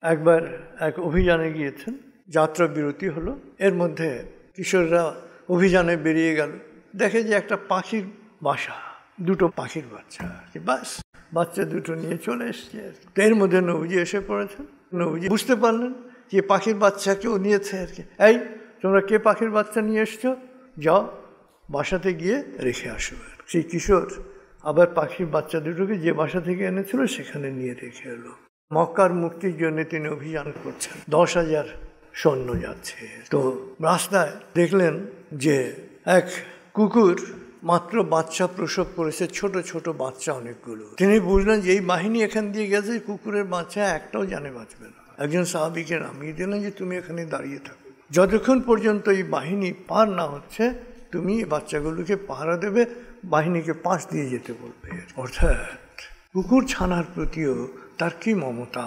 একবার এক অভিযানে গিয়েছেন, যাত্রা বিরতি হলো, এর মধ্যে কিশোররা অভিযানে বেরিয়ে গেল, দেখে যে একটা পাখির বাসা, দুটো পাখির বাচ্চা, বাস বাচ্চা দুটো নিয়ে চলে এসছে। এর মধ্যে নবীজি এসে পড়েছেন। নবীজি বুঝতে পারলেন যে পাখির বাচ্চা কেউ নিয়েছে আর কি। এই তোমরা কে পাখির বাচ্চা নিয়ে এসছো, যাও বাসাতে গিয়ে রেখে আসো। সেই কিশোর আবার পাখির বাচ্চা দুটোকে যে বাসা থেকে এনেছিল সেখানে নিয়ে রেখে এলো। মক্কার মুক্তির জন্য তিনি অভিযান করছেন, 10,000 সৈন্য যাচ্ছে। তো রাস্তায় দেখলেন যে এক কুকুর মাত্র বাচ্চা প্রসব করেছে, ছোট ছোট বাচ্চা অনেকগুলো। তিনি বুঝলেন যে এই বাহিনী এখান দিয়ে গেছে, কুকুরের বাচ্চা একটাও জানে বাঁচবে না। একজন সাহাবীকে নামিয়ে দিলেন যে তুমি এখানে দাঁড়িয়ে থাকো, যতক্ষণ পর্যন্ত এই বাহিনী পার না হচ্ছে তুমি এই বাচ্চাগুলোকে পাহারা দেবে, বাহিনীকে পাশ দিয়ে যেতে বলবে। অর্থাৎ কুকুর ছানার প্রতিও তার কি মমতা।